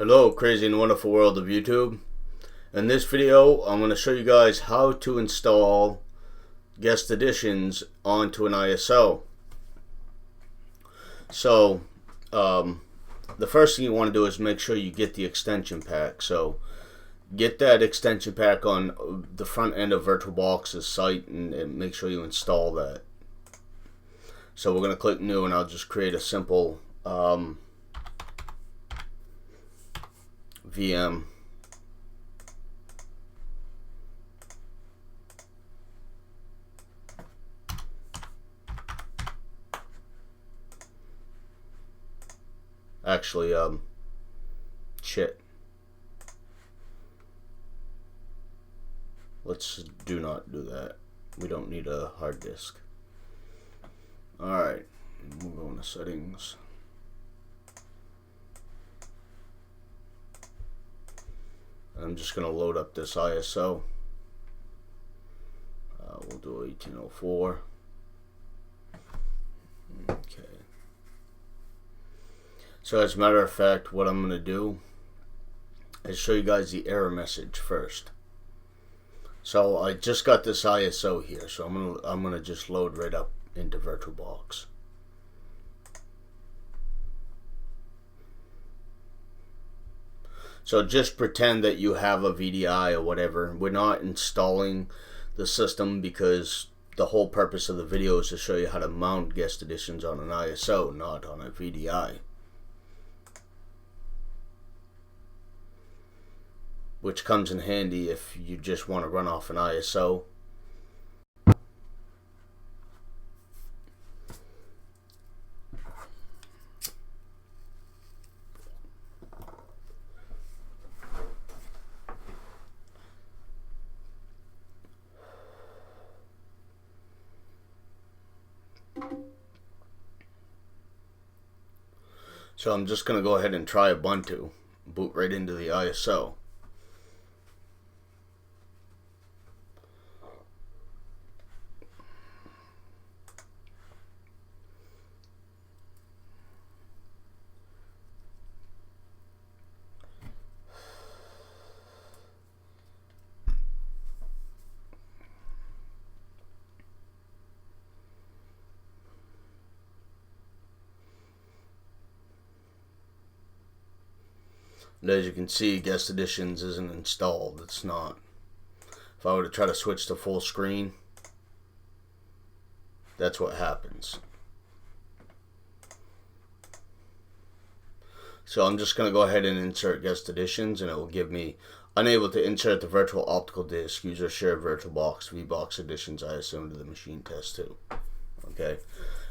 Hello, crazy and wonderful world of YouTube. In this video, I'm going to show you guys how to install guest editions onto an ISO. So, the first thing you want to do is make sure you get the extension pack. So, get that extension pack on the front end of Virtualbox's site and make sure you install that. So, we're going to click New, and I'll just create a simple VM. Actually, shit. Let's do not do that. We don't need a hard disk. Alright, we'll go into settings. I'm just going to load up this ISO. We'll do 1804. Okay. So as a matter of fact, what I'm going to do is show you guys the error message first. So I just got this ISO here, so I'm gonna just load right up into Virtualbox. So just pretend that you have a VDI or whatever. We're not installing the system because the whole purpose of the video is to show you how to mount guest editions on an ISO, not on a VDI. Which comes in handy if you just want to run off an ISO. So I'm just going to go ahead and try Ubuntu, boot right into the ISO. And as you can see, guest editions isn't installed. It's not. If I were to try to switch to full screen, that's what happens. So I'm just going to go ahead and insert guest editions, and it will give me unable to insert the virtual optical disk. User share Virtualbox VBox editions ISO to the machine test too. Okay.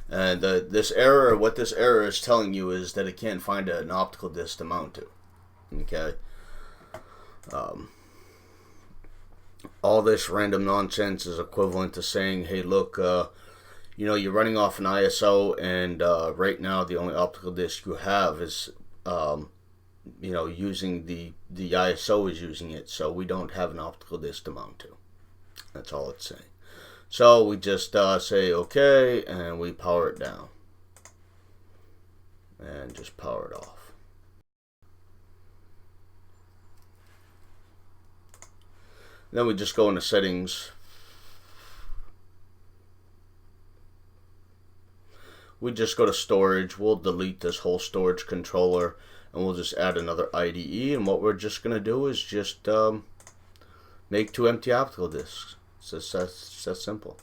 And this error, what this error is telling you is that it can't find an optical disk to mount to. Okay. All this random nonsense is equivalent to saying, hey, look, you know, you're running off an ISO, and right now the only optical disk you have is, you know, using the ISO is using it, so we don't have an optical disk to mount to. That's all it's saying. So we just say okay, and we power it down, and just power it off. Then we just go into settings. We just go to storage. We'll delete this whole storage controller, and we'll just add another IDE. And what we're just going to do is just make 2 empty optical disks. It's just that simple.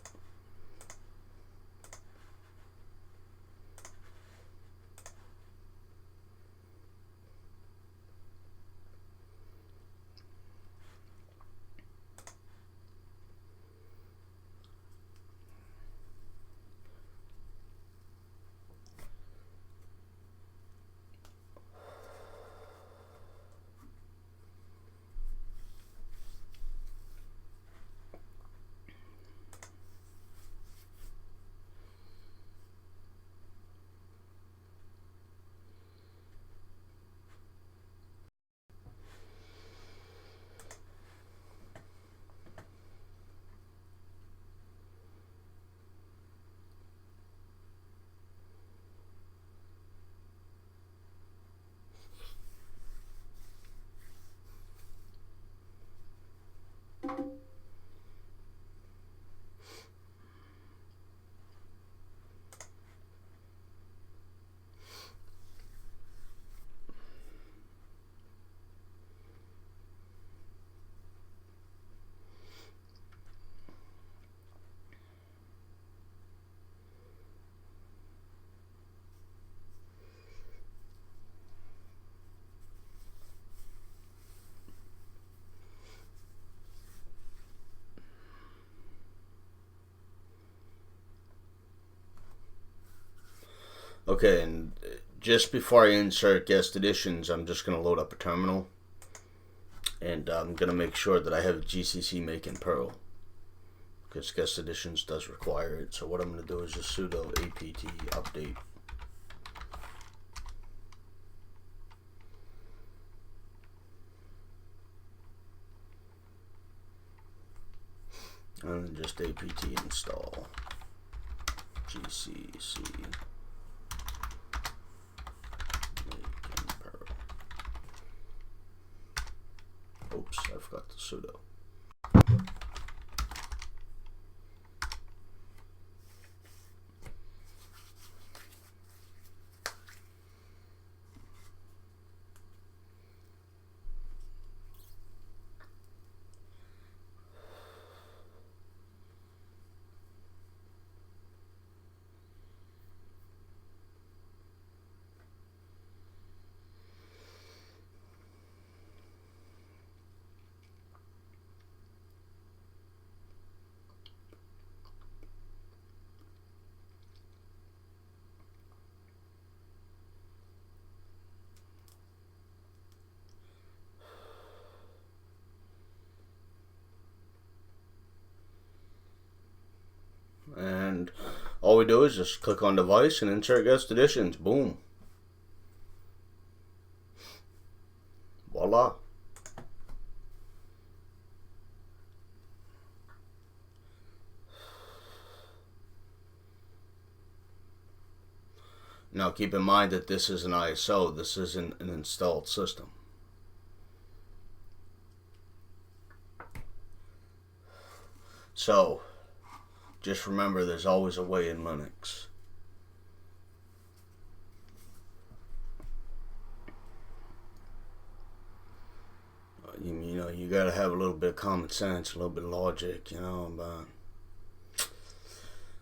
Okay, and just before I insert guest editions, I'm just going to load up a terminal. And I'm going to make sure that I have GCC make in Perl, because guest editions does require it. So what I'm going to do is just sudo apt update. And then just apt install GCC make in Perl. Oops, I forgot the sudo. And all we do is just click on device and insert guest editions. Boom. Voila. Now keep in mind that this is an ISO. This isn't an installed system. So just remember, there's always a way in Linux. You know, you gotta have a little bit of common sense, a little bit of logic, you know, but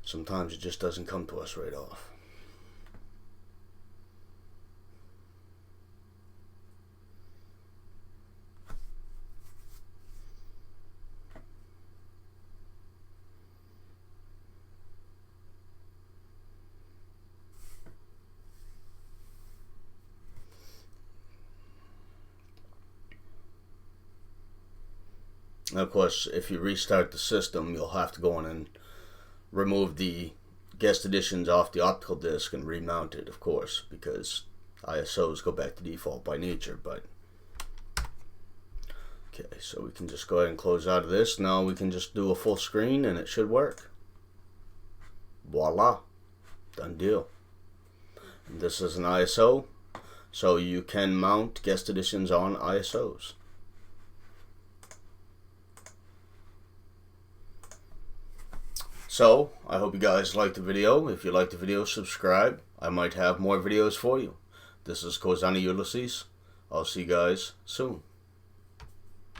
sometimes it just doesn't come to us right off. And of course, if you restart the system, you'll have to go in and remove the guest editions off the optical disk and remount it, of course, because ISOs go back to default by nature. But okay, so we can just go ahead and close out of this. Now we can just do a full screen and it should work. Voila, done deal. And this is an ISO, so you can mount guest editions on ISOs. So, I hope you guys liked the video. If you liked the video, subscribe. I might have more videos for you. This is Kozani Ulysses. I'll see you guys soon.